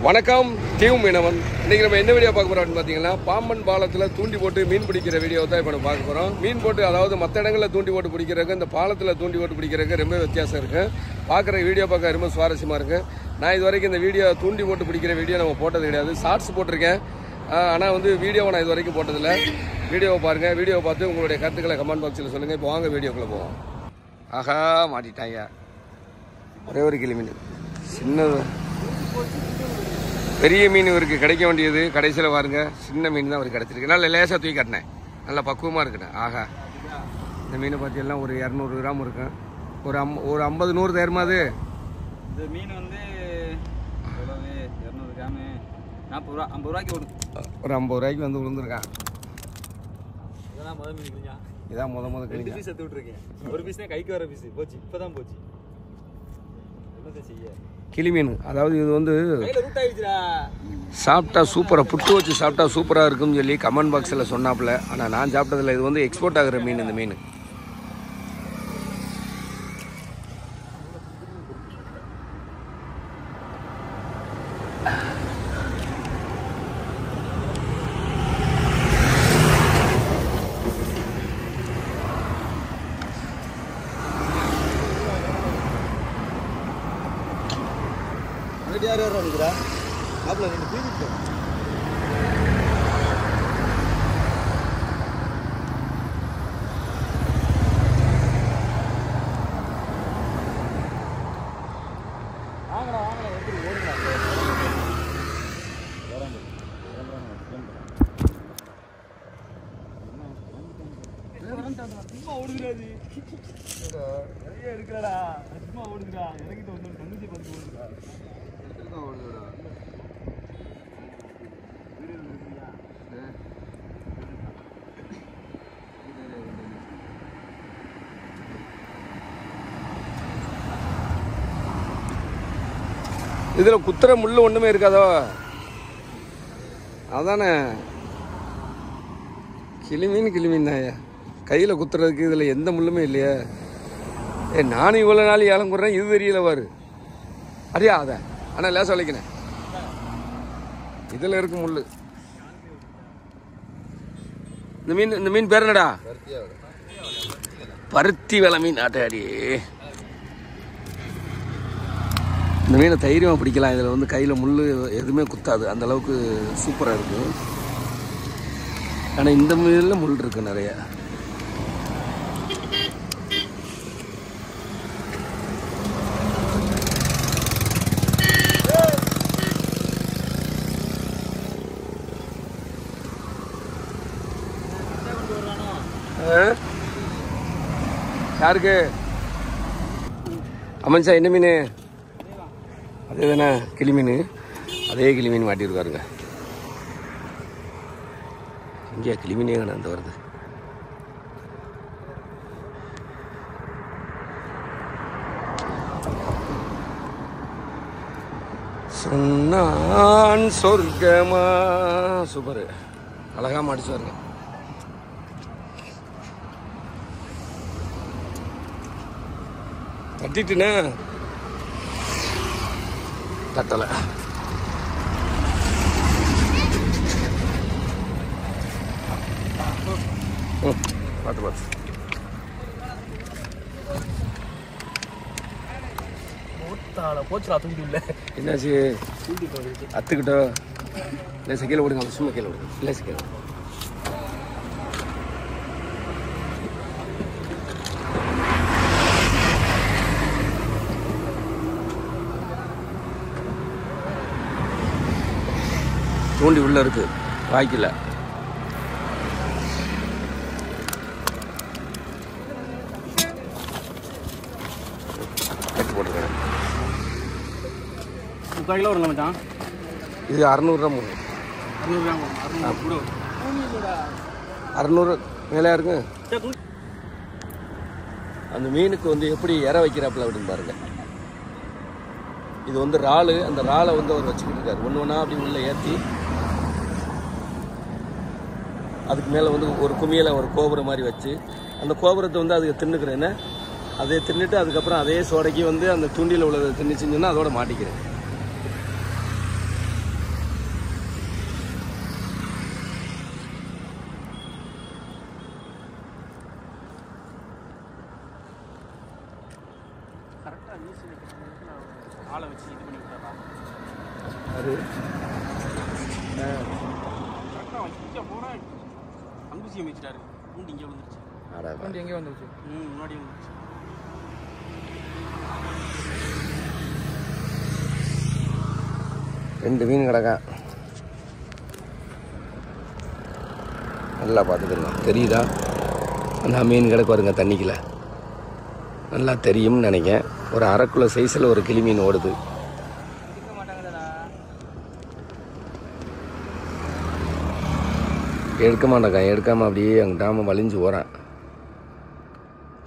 வணக்கம் டியூ மீனவன். இன்னைக்கு நம்ம என்ன வீடியோ பார்க்க போறோம் பார்த்தீங்கன்னா, பாம்பன் பாலத்தில் தூண்டி போட்டு மீன் பிடிக்கிற வீடியோ தான் இப்போ நம்ம பார்க்க போகிறோம். மீன் போட்டு, அதாவது மற்ற இடங்களில் தூண்டி போட்டு பிடிக்கிறதுக்கு இந்த பாலத்தில் தூண்டி போட்டு பிடிக்கிறதுக்கு ரொம்ப வித்தியாசம் இருக்குது. பார்க்குற வீடியோ பார்க்க ரொம்ப சுவாரஸ்யமாக இருக்குது. நான் இது வரைக்கும் இந்த வீடியோ தூண்டி போட்டு பிடிக்கிற வீடியோ நம்ம போட்டது கிடையாது. ஷார்ட்ஸ் போட்டிருக்கேன், ஆனால் வந்து வீடியோவை நான் இது வரைக்கும் போட்டதில்லை. வீடியோவை பாருங்கள். வீடியோவை பார்த்து உங்களுடைய கருத்துக்களை கமெண்ட் பாக்ஸில் சொல்லுங்கள். இப்போ வாங்க வீடியோக்குள்ளே போவோம். ஆஹா, மாட்டிட்டாங்க. ஒரே ஒரு கிளி மீன், சின்னது. பெரிய மீன் இவருக்கு கிடைக்க வேண்டியது கடைசியில் பாருங்க, சின்ன மீன் தான் அவருக்கு கிடைச்சிருக்கு. நல்ல லேசாக தூக்கி கட்டினேன், நல்லா பக்குவமாக இருக்குண்ணே. ஆஹா, இந்த மீனை பார்த்தீங்கன்னா ஒரு 200 கிராம் இருக்கும். ஒரு 50-100 தேருமா அது? இந்த மீன் வந்து 200 கிராமு 40 ரூபா, 50 ரூபாய்க்கு ஒரு 50 ரூபாய்க்கு வந்து விழுந்துருக்கான். இதெல்லாம் முதல் மீன் கிழிஞ்சா, இதான் முத கிழிஞ்சா. பீஸ் எடுத்து விட்டுருக்கேன். ஒரு பீஸ் தான் கைக்கு வர பீஸ் போச்சு, இப்போதான் போச்சு. என்னத்தை செய்ய? கிளி மீன், அதாவது இது வந்து ரூட் ஆயிடுச்சுடா. சாப்பிட்டா சூப்பராக, புட்டு வச்சு சாப்பிட்டா சூப்பராக இருக்குன்னு சொல்லி கமெண்ட் பாக்ஸில் சொன்னாப்புல. ஆனால் நான் சாப்பிட்டதில்ல. இது வந்து எக்ஸ்போர்ட் ஆகிற மீன். இந்த மீன் யார் யார் வந்துக்கிறா ஆப்பில் 2 பீஸ் வாங்கடா வாங்கடா எப்படி ஓடுங்க. சும்மா ஓடுகிறாது, நிறைய எடுக்கலடா. சும்மா ஓடுகிறா, இறங்கிட்டு வந்து தங்கச்சி பார்த்து ஓடுகிறா. இதில் குத்துற முள்ளு ஒன்றுமே இருக்காதோ? அதானே, கிளிமீன் தான். கையில் குத்துறதுக்கு இதில் எந்த முள்ளுமே இல்லையே. நானும் இவ்வளோ நாள் ஏலம் கொடுறேன், இது தெரியல பாரு. அறியா அதை, ஆனால் லேச வளைக்கினேன். இதில் இருக்கு முள்ளு. இந்த மீன் பேர் என்னடா? பருத்தி வெலை மீன். ஆட்டையாடி, இந்த மீனை தைரியமாக பிடிக்கலாம். இதில் வந்து கையில் முள் எதுவுமே குத்தாது, அந்த அளவுக்கு சூப்பராக இருக்குது. ஆனால் இந்த மீனில் முள் இருக்குது நிறைய. யாருக்கு அமன்சா? என்ன மீன்? அதே தானே, கிளி மீன். அதே கிளி மீன் மாட்டியிருக்காருங்க. இங்கே கிளி மீனே தானே அந்த வருது. சொன்னான் சொர்க்கமா. சூப்பர், அழகா மாடிச்சு வருங்க. தட்டிட்டுண்ணே, தட்டலை. பார்த்து போச்சுடா, தூண்டி இல்லை. என்னாச்சு? அத்துக்கிட்டோ? இல்லை கீழே விடுங்க, சும்மா கீழே விடுங்க. இல்லை கீழே தூண்டி உள்ள இருக்கு, வாய்க்கல. கட்டி போட்டுருக்கேன். 3/4 கிலோ வரும்ல மச்சான்? இது 600 கிராம் வரும். 600 கிராம் 600 மேலே இருக்கு. அந்த மீனுக்கு வந்து எப்படி இற வைக்கிறாப்புல அப்படின்னு பாருங்க. இது வந்து இறாலு. அந்த இறாலை வந்து அவர் வச்சுக்கிட்டு இருக்காரு. ஒன்று ஒன்றா அப்படி உள்ள ஏற்றி, அதுக்கு மேலே வந்து ஒரு குமியில் ஒரு கோபுரம் மாதிரி வச்சு, அந்த கோபுரத்தை வந்து அதுக்கு தின்னுக்கிறேன்னு அதை தின்னுட்டு அதுக்கப்புறம் அதே சோடைக்கு வந்து அந்த தூண்டியில் உள்ளதை தின்னுச்சுன்னு அதோட மாட்டிக்கிறேன். ஆளை வச்சு இது பண்ணி விட்டாரா அது கரெக்டாக வச்சு போனால் அங்குசியம் வச்சுட்டாரு பூண்டு இங்கே வந்துருச்சு பூண்டு எங்கே வந்துருச்சு முன்னாடி வந்துருச்சு ரெண்டு மீன் கிடக்கா நல்லா பார்த்துக்கோங்க தெரியுதா அந்த மீன் கிடக்கு வருங்க தண்ணிக்குள்ள நல்லா தெரியும்னு நினைக்கிறேன் ஒரு அரை கிலோ சைஸில் ஒரு கிளி மீன் ஓடுது எடுக்க மாட்டேங்க எடுக்காமல் அப்படியே அங்கிட்டாம வலிஞ்சு போகிறான்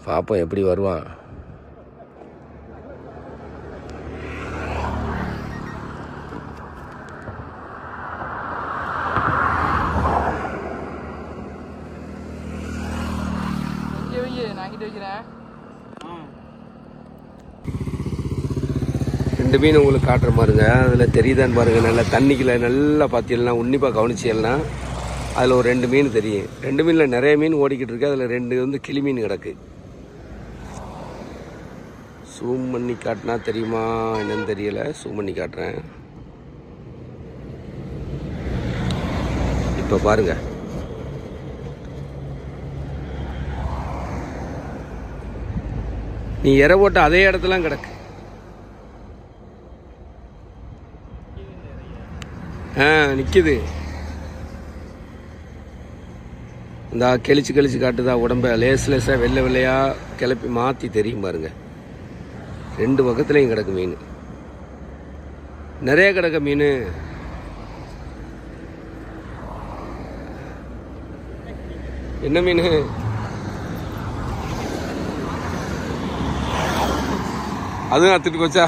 பார்ப்போம் எப்படி வருவான் ரெண்டு மீன் உங்களுக்கு காட்டுற மாதிரிங்க அதில் தெரியுதான்னு பாருங்கள் நல்லா தண்ணிக்குள்ள நல்லா பார்த்தீங்கன்னா உன்னிப்பாக கவனிச்சியல்னா அதில் ஒரு ரெண்டு மீன் தெரியும் ரெண்டு மீனில் நிறைய மீன் ஓடிக்கிட்டு இருக்கு அதில் ரெண்டு வந்து கிளி மீன் கிடக்கு ஜூம் பண்ணி காட்டினா தெரியுமா என்னன்னு தெரியல ஜூம் பண்ணி காட்டுறேன் இப்போ பாருங்க நீ இற போட்ட அதே இடத்துல கிடக்கு நிக்குது இந்த கெளிச்சு கெளிச்சு காட்டுதா உடம்ப லேசா வெள்ளை வெள்ளையா கிளப்பி மாத்தி தெரியும் பாருங்க ரெண்டு பக்கத்துலயும் கிடக்கு மீன் நிறைய கிடக்க மீன் என்ன மீன் அதுவும் அத்துட்டு போச்சா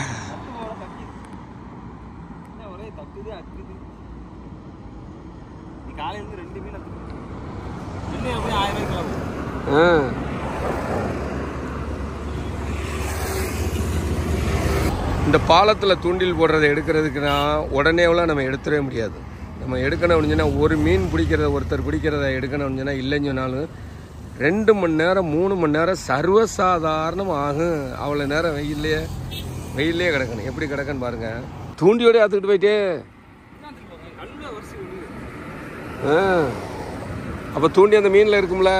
இந்த பாலத்தில் தூண்டில் போடுறதை எடுக்கிறதுக்குன்னா உடனே நம்ம எடுத்துடவே முடியாது நம்ம எடுக்கணும்னு சொன்னால் ஒரு மீன் பிடிக்கிறத ஒருத்தர் பிடிக்கிறத எடுக்கணும்னு சொன்னால் இல்லைன்னு சொன்னாலும் 2 மணி நேரம் 3 மணி நேரம் சர்வசாதாரணம் ஆகும் அவ்வளோ நேரம் வெயிலே கிடக்கணும் எப்படி கிடக்குன்னு பாருங்க தூண்டியோட ஆத்துக்கிட்டு போயிட்டே அப்போ தூண்டி அந்த மீனில் இருக்கும்ல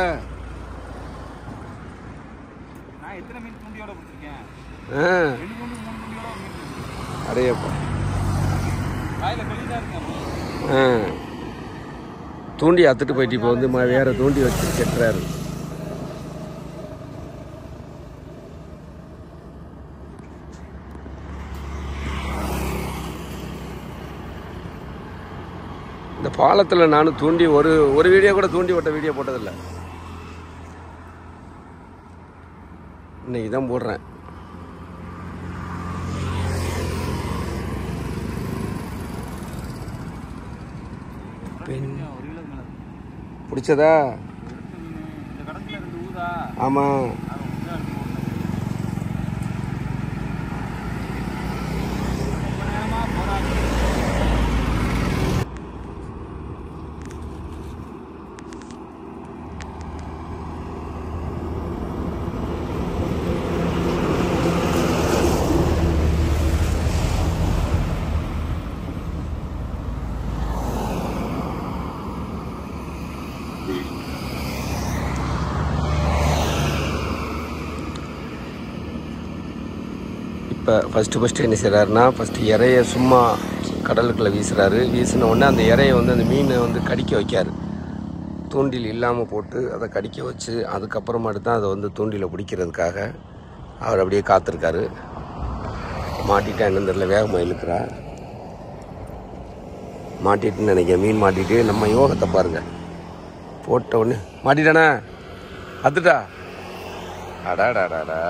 அடையப்பா தூண்டி அத்துட்டு போயிட்டு இப்போ வந்து வேற தூண்டி வச்சு கட்டுறாரு இந்த பாலத்தில் நானும் தூண்டி ஒரு வீடியோ கூட தூண்டி விட்ட வீடியோ போட்டதில்லை இன்னைக்கு தான் போடுறேன் பிடிச்சதா ஆமா இப்போ ஃபஸ்ட்டு என்ன செய்கிறாருன்னா ஃபஸ்ட்டு இறைய சும்மா கடலுக்குள்ளே வீசுகிறாரு வீசின உடனே அந்த இறையை வந்து அந்த மீனை வந்து கடிக்க வைக்காரு தூண்டில் இல்லாமல் போட்டு அதை கடிக்க வச்சு அதுக்கப்புறமாட்டு தான் அதை வந்து தூண்டில பிடிக்கிறதுக்காக அவர் அப்படியே காத்திருக்காரு மாட்டிட்டா என்னன்னு தெரியல வேகமாக இழுக்கிறா மாட்டிட்டுன்னு நினைக்கிறேன் மீன் மாட்டிட்டு நம்ம யோகத்தை பாருங்க போட்ட உடனே மாட்டிட்டானே அத்துட்டா அடாடாடாடா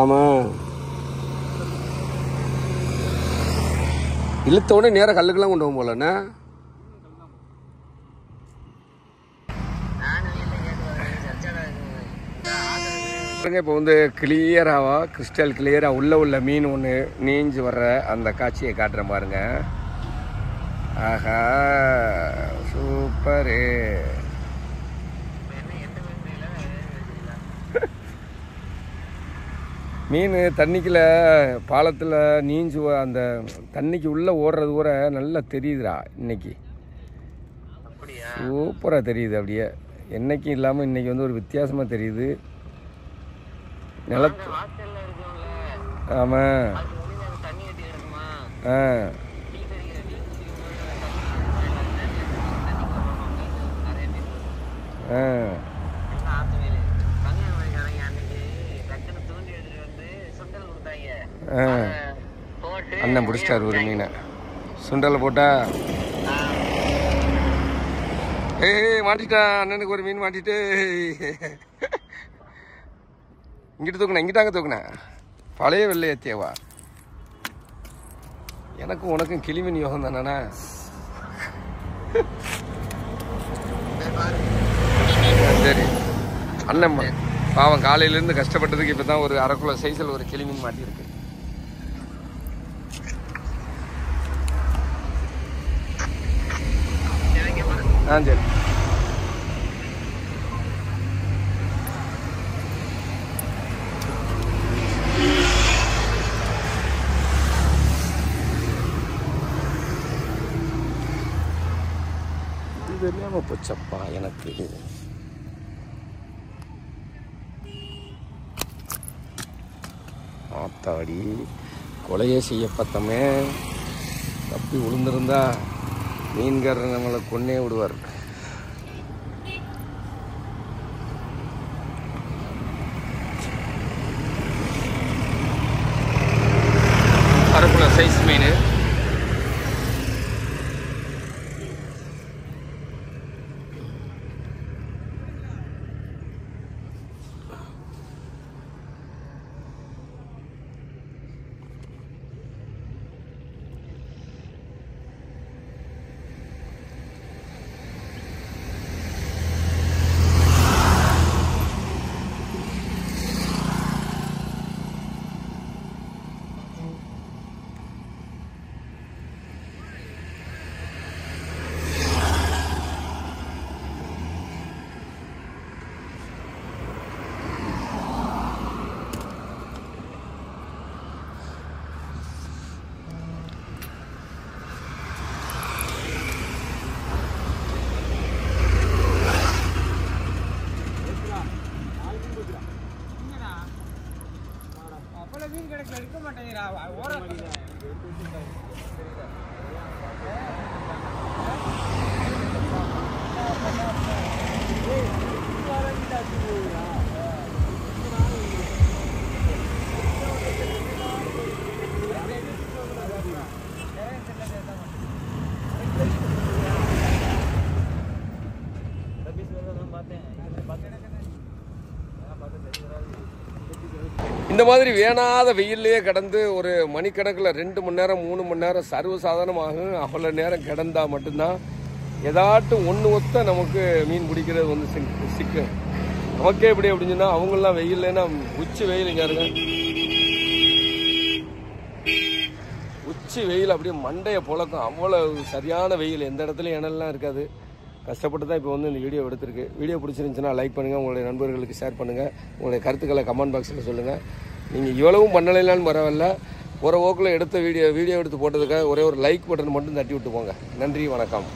ஆமா இழுத்த உடனே நேரம் கல்லுக்கெல்லாம் கொண்டு போகும் போலண்ணா இப்போ வந்து கிளியராவா கிறிஸ்டல் கிளியரா உள்ள மீன் ஒன்று நீஞ்சு வர்ற அந்த காட்சியை காட்டுறேன் பாருங்க ஆஹா சூப்பரு. மீன் தண்ணிக்குள்ள பாலத்தில் நீஞ்சு அந்த தண்ணிக்கு உள்ளே ஓடுறது கூட நல்லா தெரியுதுடா இன்னைக்கு. சூப்பராக தெரியுது. அப்படியே என்னைக்கும் இல்லாமல் இன்னைக்கு வந்து ஒரு வித்தியாசமாக தெரியுது. நிலத்து ஆமாம். ஆ ஆ அண்ணன் பிடிச்சிட்டாரு ஒரு மீனை. சுண்டலை போட்டா மாட்டிட்டான். அண்ணனுக்கு ஒரு மீன் மாட்டிட்டு இங்கிட்டு தூக்குனேன், இங்கிட்டாங்க தூக்குனேன். பழைய வெள்ளையத்தேவா. எனக்கும் உனக்கும் கிளிமீன் யோகம் தானே. சரி அண்ணன் பாவம் காலையிலேருந்து கஷ்டப்பட்டதுக்கு இப்போ தான் ஒரு அரை கிலோ சைஸில் ஒரு கிளிமீன் மாட்டியிருக்கு. ஆ சரி. இது தெரியாம போச்சப்பா எனக்கு. ஆத்தாடி கொலையே செய்ய பார்த்தமே தப்பி விழுந்திருந்தா மீன்காரர் நம்மளை கொன்னே விடுவார். அரைக்குள்ள சைஸ் மீன். இந்த மாதிரி வேணாத வெயிலே கடந்து ஒரு மணிக்கணக்கில் 2 மணி நேரம் 3 மணி நேரம் சர்வசாதாரணமாகும். அவ்வளோ நேரம் கிடந்தால் மட்டும்தான் ஏதாட்டும் ஒன்று ஒத்த நமக்கு மீன் பிடிக்கிறது வந்து சிக்கும். நமக்கே எப்படி அப்படின்னு சொன்னால் அவங்களாம் வெயில்னா உச்சி வெயில் இங்கே இருங்க. உச்சி வெயில் அப்படியே மண்டையை புழக்கம். அவ்வளோ சரியான வெயில். எந்த இடத்துலையும் இணல்லாம் இருக்காது. கஷ்டப்பட்டு தான் இப்போ வந்து இந்த வீடியோ எடுத்திருக்கு. வீடியோ பிடிச்சிருந்துச்சுன்னா லைக் பண்ணுங்கள், உங்களுடைய நண்பர்களுக்கு ஷேர் பண்ணுங்கள், உங்களுடைய கருத்துக்களை கமெண்ட் பாக்ஸில் சொல்லுங்கள். நீங்கள் இவ்வளவும் பண்ணலைனாலும் பரவாயில்ல, ஒரு ஓக்கில் எடுத்த வீடியோ எடுத்து போட்டதுக்காக ஒரே ஒரு லைக் பட்டன் மட்டும் தட்டி விட்டு போங்க. நன்றி, வணக்கம்.